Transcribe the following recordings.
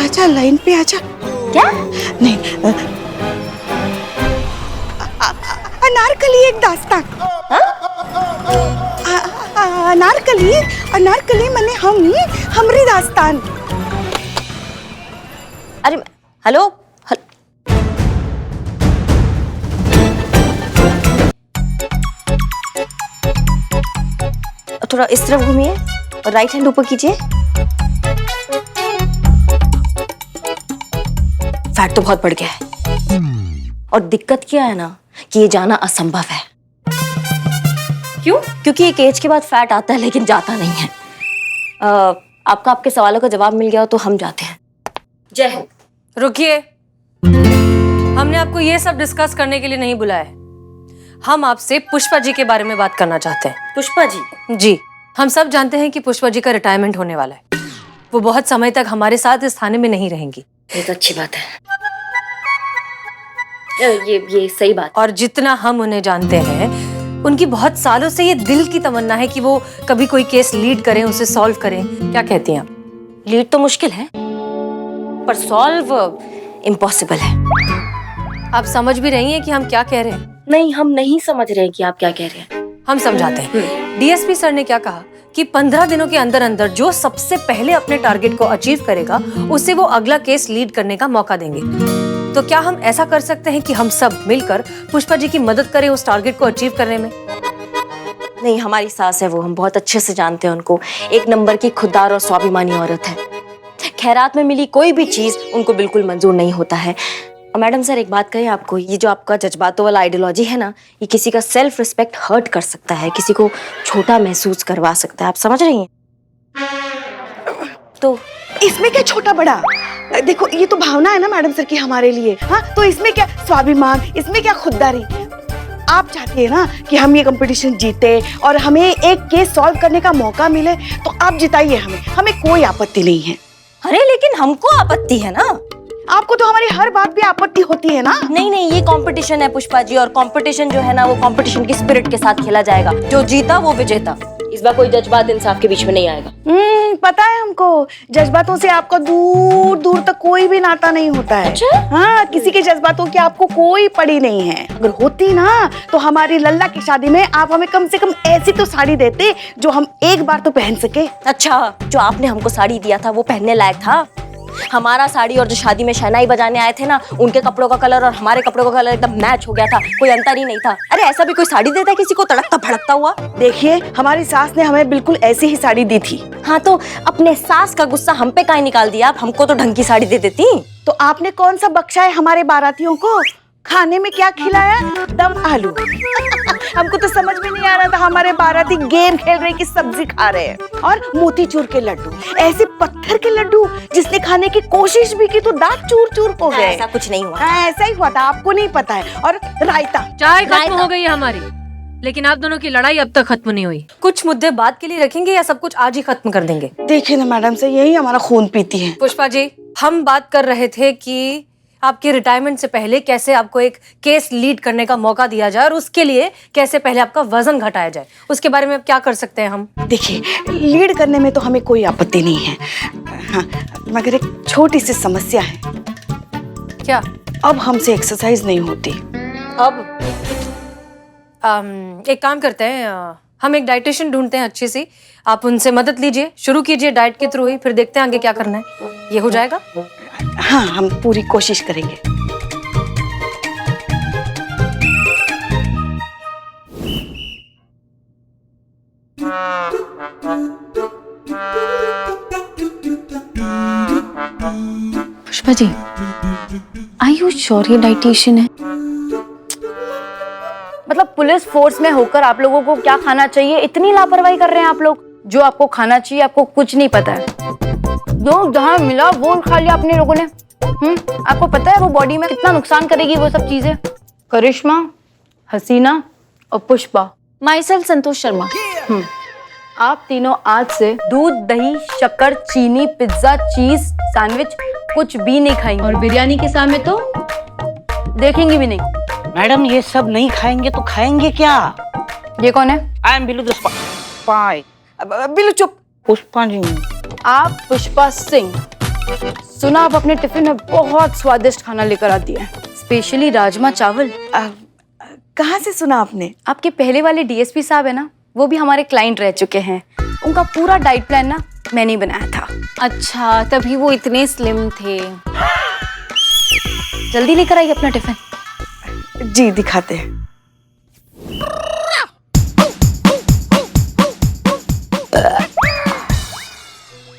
आजा, लाइन पे आजा। क्या? नहीं, अनारकली एक दास्तान। अनारकली, अनारकली मने हमरी दास्तान। अरे हेलो, थोड़ा इस तरफ घूमिए और राइट हैंड ऊपर कीजिए। फैट तो बहुत बढ़ गया है और दिक्कत क्या है ना कि ये जाना असंभव है। क्यों? क्योंकि एक एज के बाद फैट आता है लेकिन जाता नहीं है। आपका आपके सवालों का जवाब मिल गया हो तो हम जाते हैं। जय हिंद। रुकिए, हमने आपको ये सब डिस्कस करने के लिए नहीं बुलाया है। हम आपसे पुष्पा जी के बारे में बात करना चाहते हैं। पुष्पा जी? जी, हम सब जानते हैं कि पुष्पा जी का रिटायरमेंट होने वाला है। वो बहुत समय तक हमारे साथ इस थाने में नहीं रहेंगी। ये तो अच्छी बात है। ये सही बात। और जितना हम उन्हें जानते हैं, उनकी बहुत सालों से ये दिल की तमन्ना है कि वो कभी कोई केस लीड करें, उसे सॉल्व करें। क्या कहती हैं आप? लीड तो मुश्किल है पर सॉल्व इम्पॉसिबल है। आप समझ भी रही हैं कि हम क्या कह रहे हैं? नहीं, हम नहीं समझ रहे हैं कि आप क्या कह रहे हैं। हम समझाते हैं। डीएसपी सर ने क्या कहा कि 15 दिनों के अंदर अंदर जो सबसे पहले अपने टारगेट को अचीव करेगा, उसे वो अगला केस लीड करने का मौका देंगे। तो क्या हम ऐसा कर सकते हैं कि हम सब मिलकर पुष्पा जी की मदद करें उस टारगेट को अचीव करने में? नहीं, हमारी सास है वो, हम बहुत अच्छे से जानते हैं उनको। एक नंबर की खुददार और स्वाभिमानी औरत है। खैरात में मिली कोई भी चीज उनको बिल्कुल मंजूर नहीं होता है। और मैडम सर, एक बात कहें आपको, ये जो आपका जज्बातों वाला आइडियोलॉजी है ना, ये किसी का सेल्फ रिस्पेक्ट हर्ट कर सकता है, किसी को छोटा महसूस करवा सकता है। आप समझ रही हैं? तो इसमें क्या छोटा बड़ा? देखो, ये तो भावना है ना मैडम सर की हमारे लिए। हाँ, तो इसमें क्या स्वाभिमान, इसमें क्या खुददारी? आप चाहती है ना कि हम ये कंपटीशन जीते और हमें एक केस सॉल्व करने का मौका मिले, तो आप जिताइए हमें कोई आपत्ति नहीं है। अरे लेकिन हमको आपत्ति है ना। आपको तो हमारी हर बात पे आपत्ति होती है ना। नहीं नहीं, ये कंपटीशन है पुष्पा जी, और कंपटीशन जो है ना वो कंपटीशन की स्पिरिट के साथ खेला जाएगा। जो जीता वो विजेता। इस बार कोई जज्बात इंसाफ के बीच में नहीं आएगा। पता है हमको, जज्बातों से आपका दूर दूर तक कोई भी नाता नहीं होता है। अच्छा? हाँ, किसी के जज्बातों की आपको कोई पड़ी नहीं है। अगर होती ना तो हमारी लल्ला की शादी में आप हमें कम से कम ऐसी तो साड़ी देते जो हम एक बार तो पहन सके। अच्छा, जो आपने हमको साड़ी दिया था वो पहनने लायक था? हमारा साड़ी और जो शादी में शहनाई बजाने आए थे ना, उनके कपड़ों का कलर और हमारे कपड़ों का कलर एकदम मैच हो गया था, कोई अंतर ही नहीं था। अरे ऐसा भी कोई साड़ी देता है किसी को तड़कता भड़कता हुआ? देखिए, हमारी सास ने हमें बिल्कुल ऐसी ही साड़ी दी थी। हाँ, तो अपने सास का गुस्सा हम पे काहे निकाल दिया? आप हमको तो ढंग की साड़ी दे देती। तो आपने कौन सा बख्शा है हमारे बारातियों को? खाने में क्या खिलाया? दम आलू। हमको तो समझ में नहीं आ रहा था हमारे बाराती गेम खेल रहे कि सब्जी खा रहे हैं। और मोतीचूर के लड्डू, ऐसे पत्थर के लड्डू जिसने खाने की कोशिश भी की तो दांत चूर चूर हो गए। ऐसा कुछ नहीं हुआ। हाँ, ऐसा ही हुआ था, आपको नहीं पता है। और रायता। चाय खत्म हो गई है हमारी, लेकिन आप दोनों की लड़ाई अब तक खत्म नहीं हुई। कुछ मुद्दे बात के लिए रखेंगे या सब कुछ आज ही खत्म कर देंगे? देखिए ना मैडम से, यही हमारा खून पीती है। पुष्पा जी, हम बात कर रहे थे कि आपके रिटायरमेंट से पहले कैसे आपको एक केस लीड करने का मौका दिया जाए और उसके लिए कैसे पहले आपका वजन घटाया जाए, उसके बारे में अब क्या कर सकते हैं हम? देखिए, लीड करने में तो हमें कोई आपत्ति नहीं है। हाँ, मगर एक छोटी सी समस्या है। क्या? अब हमसे एक्सरसाइज नहीं होती। अब एक काम करते हैं, हम एक डाइटिशियन ढूंढते हैं अच्छी सी, आप उनसे मदद लीजिए, शुरू कीजिए डाइट के थ्रू ही, फिर देखते हैं आगे क्या करना है। ये हो जाएगा? हाँ, हम पूरी कोशिश करेंगे। Pushpa ji, are you sure ये डाइटिशियन है? मतलब पुलिस फोर्स में होकर आप लोगों को क्या खाना चाहिए इतनी लापरवाही कर रहे हैं आप लोग। जो आपको खाना चाहिए आपको कुछ नहीं पता है। जो जहाँ मिला वो खा लिया अपने लोगों ने। आपको पता है वो बॉडी में कितना नुकसान करेगी वो सब चीजें। करिश्मा, हसीना और पुष्पा। My self Santosh Sharma. आप तीनों आज से दूध, दही, शक्कर, चीनी, पिज्जा, चीज, सैंडविच कुछ भी नहीं खाएंगे। और बिरयानी के सामने तो देखेंगे भी नहीं। मैडम, ये सब नहीं खाएंगे तो खाएंगे क्या? ये कौन है? I am Billu the spy. Billu चुप। पुष्पा जी। आप पुष्पा सिंह सुना आप अपने टिफिन में बहुत स्वादिष्ट खाना लेकर आती है, स्पेशली राजमा चावल। कहाँ से सुना आपने? आपके पहले वाले डीएसपी साहब है ना, वो भी हमारे क्लाइंट रह चुके हैं। उनका पूरा डाइट प्लान ना मैंने ही बनाया था। अच्छा, तभी वो इतने स्लिम थे। जल्दी लेकर आइए अपना टिफिन। जी दिखाते हैं।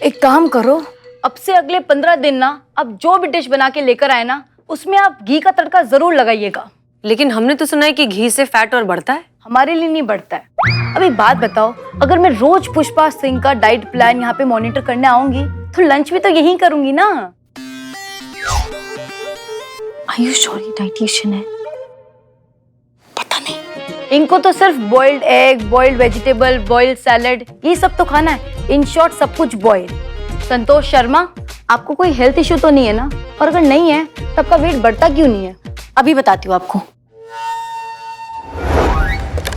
एक काम करो, अब से अगले 15 दिन ना अब जो भी डिश बना के लेकर आए ना, उसमें आप घी का तड़का जरूर लगाइएगा। लेकिन हमने तो सुना है कि घी से फैट और बढ़ता है। हमारे लिए नहीं बढ़ता है। अब एक बात बताओ, अगर मैं रोज पुष्पा सिंह का डाइट प्लान यहाँ पे मॉनिटर करने आऊंगी तो लंच भी तो यही करूंगी ना। Are you sure ये डाइटिशियन है? पता नहीं। इनको तो सिर्फ boiled egg, boiled vegetable, boiled salad, ये सब तो खाना है। इन शॉर्ट सब कुछ बॉइल्ड। संतोष शर्मा, आपको कोई हेल्थ इश्यू तो नहीं है ना? और अगर नहीं है तो आपका वेट बढ़ता क्यों नहीं है? अभी बताती हूँ आपको।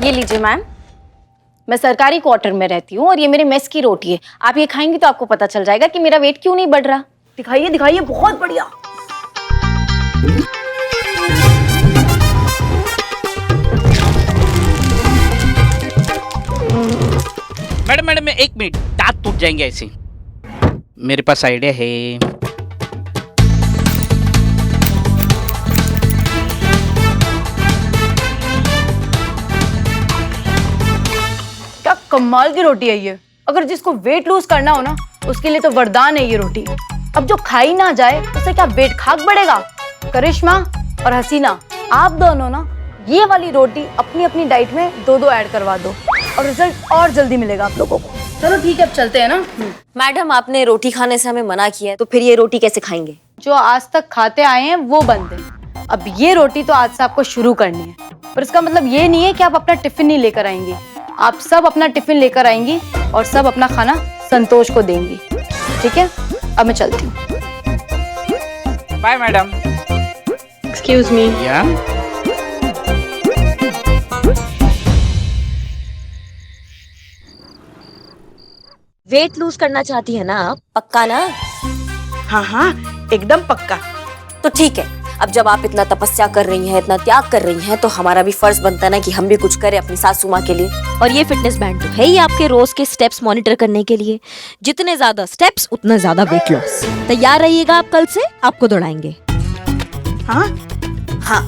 ये लीजिए मैम, मैं सरकारी क्वार्टर में रहती हूँ और ये मेरे मेस की रोटी है। आप ये खाएंगी तो आपको पता चल जाएगा कि मेरा वेट क्यों नहीं बढ़ रहा। दिखाइए दिखाइए, बहुत बढ़िया। मैडम एक मिनट, दांत टूट जाएंगे ऐसे। मेरे पास आइडिया है। क्या कमाल की रोटी है ये। अगर जिसको वेट लूज करना हो ना, उसके लिए तो वरदान है ये रोटी। अब जो खाई ना जाए उसे क्या वेट खाक बढ़ेगा? करिश्मा और हसीना, आप दोनों ना ये वाली रोटी अपनी अपनी डाइट में 2-2 ऐड करवा दो और रिजल्ट और जल्दी मिलेगा आप लोगों को। चलो ठीक है, अब चलते हैं ना। मैडम, आपने रोटी खाने से हमें मना किया है, तो फिर ये रोटी कैसे खाएंगे? जो आज तक खाते आए हैं वो बंद है। अब ये रोटी तो आज से आपको शुरू करनी है, पर इसका मतलब ये नहीं है कि आप अपना टिफिन नहीं लेकर आएंगी। आप सब अपना टिफिन लेकर आएंगी और सब अपना खाना संतोष को देंगी, ठीक है? अब मैं चलती हूँ। Bye madam. Excuse me. या वेट लूज करना चाहती है ना आप? पक्का ना? हाँ हाँ एकदम पक्का। तो ठीक है, अब जब आप इतना तपस्या कर रही हैं, इतना त्याग कर रही हैं, तो हमारा भी फर्ज बनता है ना कि हम भी कुछ करें अपनी सासू माँ के लिए। और ये फिटनेस बैंड तो है ही आपके रोज के स्टेप्स मॉनिटर करने के लिए। जितने ज्यादा स्टेप्स उतना ज्यादा वेट लॉस। तैयार रहिएगा, आप कल से आपको दौड़ाएंगे। हाँ हाँ,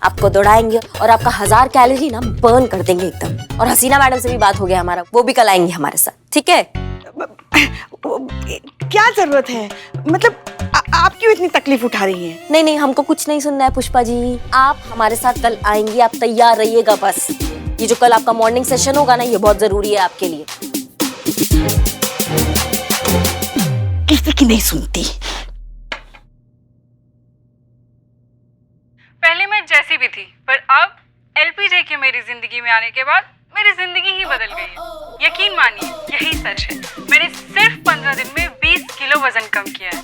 आपको दौड़ाएंगे और आपका 1000 कैलोरी ना बर्न कर देंगे एकदम। और हसीना मैडम से भी बात हो गया हमारा, वो भी कल आएंगे हमारे साथ, ठीक है? क्या जरूरत है? मतलब आप क्यों इतनी तकलीफ उठा रही हैं? नहीं नहीं, हमको कुछ नहीं सुनना है पुष्पा जी। आप हमारे साथ कल आएंगी, आप तैयार रहिएगा बस। ये जो कल आपका मॉर्निंग सेशन होगा ना, ये बहुत जरूरी है आपके लिए। किसी की नहीं सुनती। पहले मैं जैसी भी थी, पर अब एलपीजे के मेरी जिंदगी में आने के बाद मेरी जिंदगी ही बदल गई है। यकीन मानिए, यही सच है। मैंने सिर्फ 15 दिन में 20 किलो वजन कम किया है।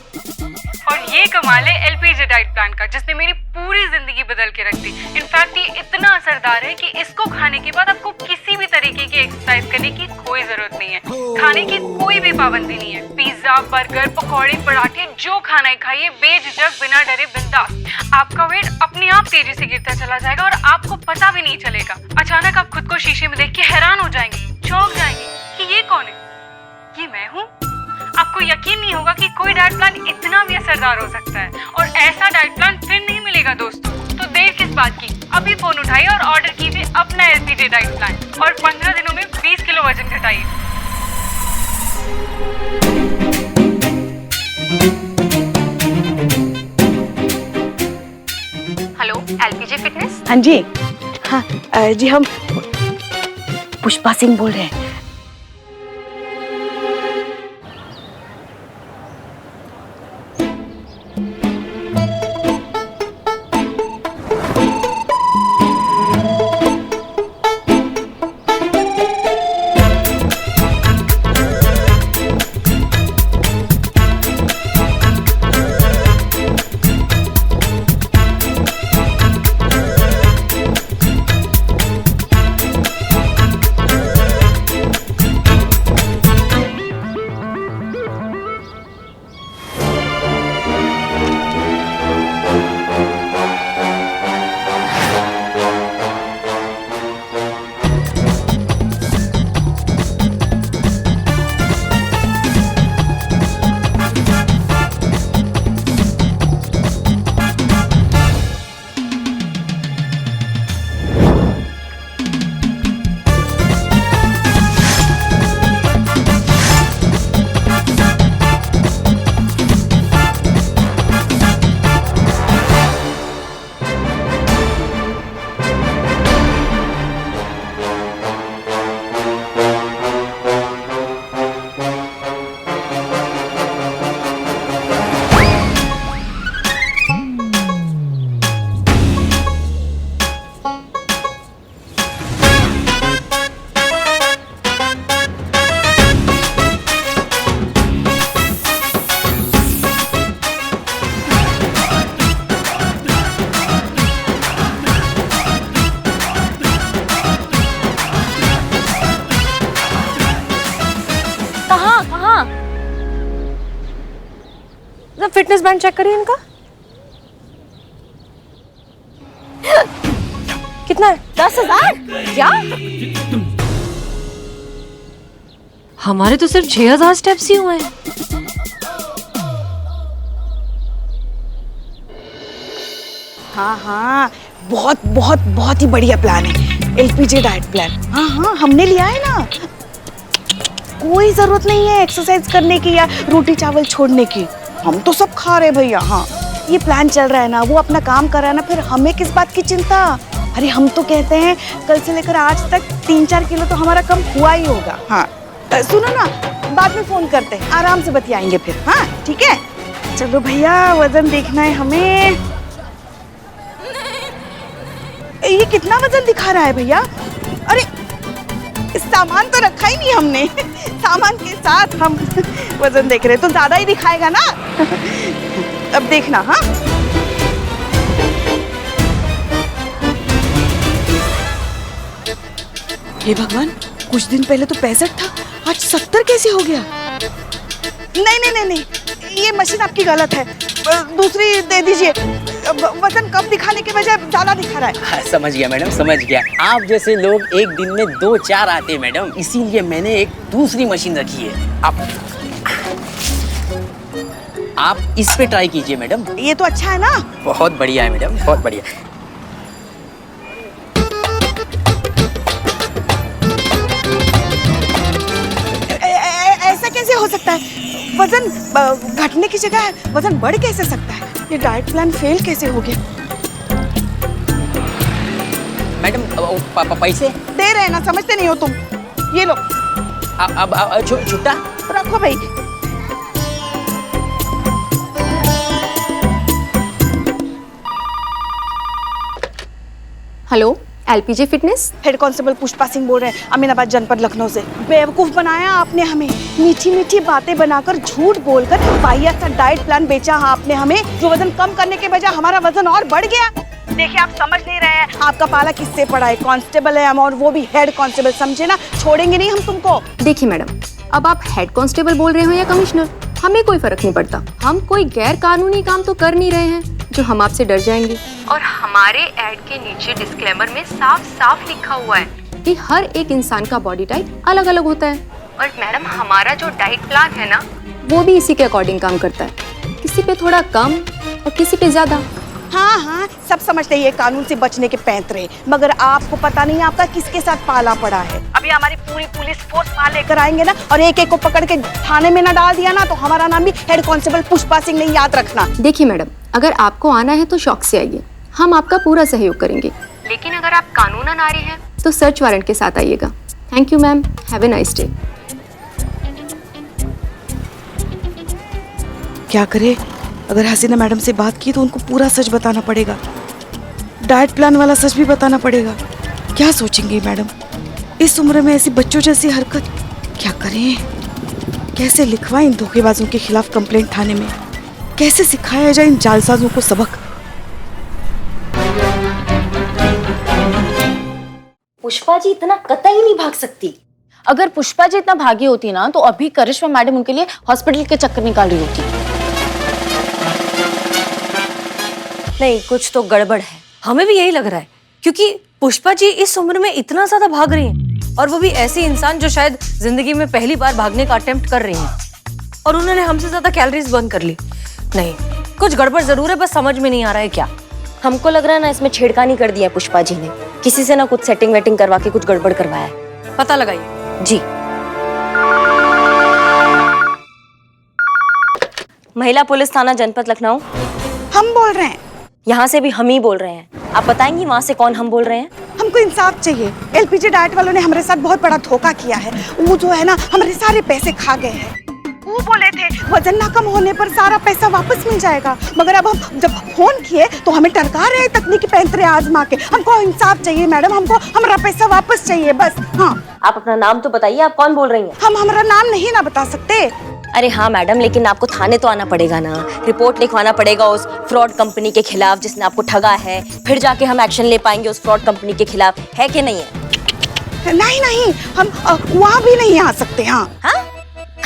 और ये कमाल है एलपीजे डाइट प्लान का, जिसने मेरी पूरी जिंदगी बदल के रख दी। इनफैक्ट ये इतना असरदार है कि इसको खाने के बाद आपको किसी भी तरीके की एक्सरसाइज करने की कोई जरूरत नहीं है। खाने की कोई भी पाबंदी नहीं है। पिज्जा, बर्गर, पकौड़े, पराठे, जो खाना है खाइए, बेझिझक, बिना डरे, बिंदास। आपका वेट अपने आप तेजी से गिरता चला जाएगा और आपको पता भी नहीं चलेगा। अचानक आप खुद को शीशे में देख के हैरान हो जाएंगे, चौंक जाएंगे कि ये कौन है? ये मैं हूँ। आपको यकीन नहीं होगा कि कोई डाइट प्लान इतना भी असरदार हो सकता है। और ऐसा डाइट प्लान फिर नहीं मिलेगा दोस्तों। तो देर किस बात की? अभी फोन उठाइए और ऑर्डर कीजिए अपना एलपीजे डाइट प्लान और 15 दिनों में 20 किलो वजन घटाइए। Hello, LPG fitness. हाँ जी, हाँ जी, हम पुष्पा सिंह बोल रहे हैं। ना फिटनेस बैंड चेक करिए इनका। कितना है? 10,000? क्या? हमारे तो सिर्फ 6,000 स्टेप्स ही हुए हैं। हाँ हाँ, बहुत बहुत बहुत ही बढ़िया प्लान है, एलपीजे डाइट प्लान। हाँ हाँ, हमने लिया है ना। कोई जरूरत नहीं है एक्सरसाइज करने की या रोटी चावल छोड़ने की, हम तो सब खा रहे भैया। हाँ, ये प्लान चल रहा है ना, वो अपना काम कर रहा है ना, फिर हमें किस बात की चिंता। अरे हम तो कहते हैं कल से लेकर आज तक 3-4 किलो तो हमारा कम हुआ ही होगा। हाँ सुनो ना, बाद में फोन करते हैं, आराम से बतियाएंगे फिर। हाँ ठीक है, चलो भैया वजन देखना है हमें। ये कितना वजन दिखा रहा है भैया? अरे सामान तो रखा ही नहीं हमने, सामान के साथ हम वजन देख रहे हैं तो ज्यादा ही दिखाएगा ना। अब देखना। हाँ हे भगवान, कुछ दिन पहले तो 65 था, आज 70 कैसे हो गया? नहीं नहीं नहीं नहीं, ये मशीन आपकी गलत है, दूसरी दे दीजिए। वजन कम दिखाने के बजाय ज्यादा दिखा रहा है। हाँ, समझ गया मैडम, समझ गया। आप जैसे लोग एक दिन में 2-4 आते हैं मैडम, इसीलिए मैंने एक दूसरी मशीन रखी है। आप इस पे ट्राई कीजिए मैडम। ये तो अच्छा है ना? बहुत बढ़िया है मैडम, बहुत बढ़िया। ऐसा कैसे हो सकता है? वजन घटने की जगह वजन बढ़ कैसे सकता है? ये डाइट प्लान फेल कैसे हो गया? मैडम पैसे दे रहे हैं ना, समझते नहीं हो तुम। ये लो। अब छुट्टा रखो भाई। Hello, LPG fitness. Head constable Pushpa Singh बोल रहे हैं, अमीनाबाद जनपद लखनऊ से। बेवकूफ बनाया आपने हमें, मीठी मीठी बातें बनाकर झूठ बोलकर वाहियात सा डाइट प्लान बेचा आपने हमें, जो वजन कम करने के बजाय हमारा वजन और बढ़ गया। देखिए आप समझ नहीं रहे हैं, आपका पाला किससे पड़ा है? कांस्टेबल है हम, और वो भी हेड कांस्टेबल, समझे ना? छोड़ेंगे नहीं हम तुमको। देखिए मैडम, अब आप हेड कांस्टेबल बोल रहे हो या कमिश्नर, हमें कोई फर्क नहीं पड़ता। हम कोई गैर कानूनी काम तो कर नहीं रहे हैं जो हम आपसे डर जाएंगे। और हमारे ऐड के नीचे डिस्क्लेमर में साफ साफ लिखा हुआ है कि हर एक इंसान का बॉडी टाइप अलग अलग होता है, और मैडम हमारा जो डाइट प्लान है ना, वो भी इसी के अकॉर्डिंग काम करता है, किसी पे थोड़ा कम और किसी पे ज्यादा। हाँ हाँ, सब समझते हैं कानून से बचने के पैंतरे, मगर आपको पता नहीं आपका किसके साथ पाला पड़ा है। अभी हमारी पूरी पुलिस फोर्स वहाँ लेकर आएंगे ना, और एक एक को पकड़ के थाने में ना डाल दिया ना, तो हमारा नाम भी हेड कांस्टेबल पुष्पा सिंह नहीं, याद रखना। देखिए मैडम, अगर आपको आना है तो शौक से आइए, हम आपका पूरा सहयोग करेंगे। लेकिन अगर आप कानूनन आ रहे हैं तो सर्च वारंट के साथ आइएगा। Thank you ma'am, have a nice day. क्या करे, अगर हसीना मैडम से बात की तो उनको पूरा सच बताना पड़ेगा, डाइट प्लान वाला सच भी बताना पड़ेगा। क्या सोचेंगी मैडम इस उम्र में ऐसी बच्चों जैसी हरकत? क्या करें, कैसे लिखवाएं इन धोखेबाजों के खिलाफ कंप्लेंट थाने में, कैसे सिखाया जाए इन जालसाजों को सबक? पुष्पा जी इतना कतई नहीं भाग सकती। अगर पुष्पा जी इतना भागी होती ना, तो अभी करिश्मा मैडम उनके लिए हॉस्पिटल के चक्कर निकाल रही होती। नहीं, कुछ तो गड़बड़ है। हमें भी यही लग रहा है, क्योंकि पुष्पा जी इस उम्र में इतना ज्यादा भाग रही हैं, और वो भी ऐसी इंसान जो शायद जिंदगी में पहली बार भागने का अटेम्प्ट कर रही हैं, और उन्होंने हमसे ज्यादा कैलोरीज बर्न कर ली। नहीं, कुछ गड़बड़ जरूर है, बस समझ में नहीं आ रहा है क्या। हमको लग रहा है ना, इसमें छेड़खानी कर दिया है पुष्पा जी ने, किसी से ना कुछ सेटिंग वेटिंग करवा के कुछ गड़बड़ करवाया है। पता लगाइए जी। महिला पुलिस थाना जनपद लखनऊ, हम बोल रहे हैं। यहाँ से भी हम ही बोल रहे हैं। आप बताएंगी वहाँ से कौन हम बोल रहे हैं? हमको इंसाफ चाहिए। एलपीजे डाइट वालों ने हमारे साथ बहुत बड़ा धोखा किया है। वो जो है ना, हमारे सारे पैसे खा गए हैं। वो बोले थे वजन ना कम होने पर सारा पैसा वापस मिल जाएगा, मगर अब हम जब फोन किए तो हमें टरका रहे तकनीकी पैंतरे आजमा के। हमको इंसाफ चाहिए मैडम, हमको हमारा पैसा वापस चाहिए बस। हाँ, आप अपना नाम तो बताइए, आप कौन बोल रही हैं? हम हमारा नाम नहीं ना बता सकते। अरे हाँ मैडम, लेकिन आपको थाने तो आना पड़ेगा ना, रिपोर्ट लिखवाना पड़ेगा उस फ्रॉड कंपनी के खिलाफ जिसने आपको ठगा है, फिर जाके हम एक्शन ले पाएंगे उस फ्रॉड कंपनी के खिलाफ, है कि नहीं है? नहीं नहीं, हम वहाँ भी नहीं आ सकते। हाँ हाँ,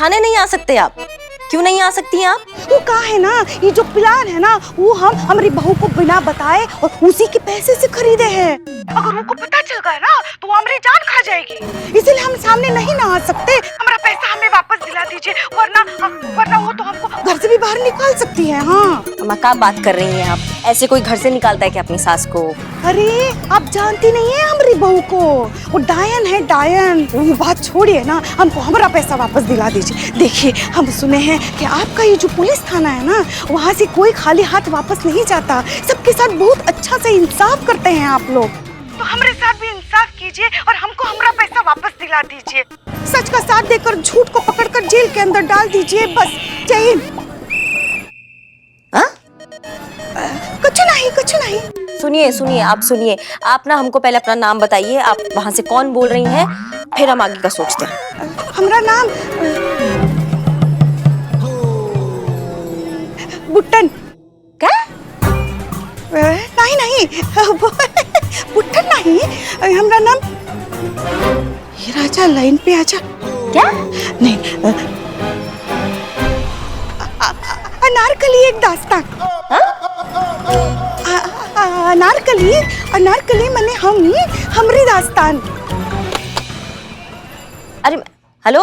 थाने नहीं आ सकते आप? क्यों नहीं आ सकती आप? वो कहा है ना, ये जो प्लान है ना, वो हम हमारी बहू को बिना बताए और उसी के पैसे से खरीदे हैं। अगर उनको पता चल गया ना तो वो हमारी जान खा जाएगी, इसलिए हम सामने नहीं ना आ सकते। हमारा पैसा हमें वापस दिला दीजिए, वरना वो तो हमको घर से भी बाहर निकाल सकती है। हाँ अम्मा क्या बात कर रही हैं आप? ऐसे कोई घर से निकालता है क्या अपनी सास को? अरे आप जानती नहीं है हमारी बहू को, वो डायन है डायन। वो बात छोड़िए ना, हमको हमारा पैसा वापस दिला दीजिए। देखिए हम सुने हैं कि आपका ये जो पुलिस थाना है ना, वहाँ से कोई खाली हाथ वापस नहीं जाता, सबके साथ बहुत अच्छा से इंसाफ करते हैं आप लोग। तो हमारे साथ भी इंसाफ कीजिए और हमको हमारा पैसा वापस दिला दीजिए। सच का साथ देकर झूठ को पकड़कर जेल के अंदर डाल दीजिए, बस। जय हिंद। कुछ नहीं। सुनिए आप सुनिए, आप ना हमको पहले अपना नाम बताइए, आप वहाँ से कौन बोल रही हैं, फिर हम आगे का सोचते हैं। हमारा नाम बुट्टन। क्या? नहीं बुट्टन नहीं, हमारा नाम। ये राजा लाइन पे आजा। क्या? नहीं, अनारकली एक दास्तान। अनारकली मने हमरी दास्तान। अरे हेलो,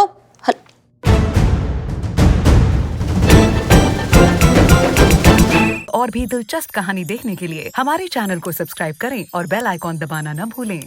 और भी दिलचस्प कहानी देखने के लिए हमारे चैनल को सब्सक्राइब करें और बेल आइकॉन दबाना न भूलें।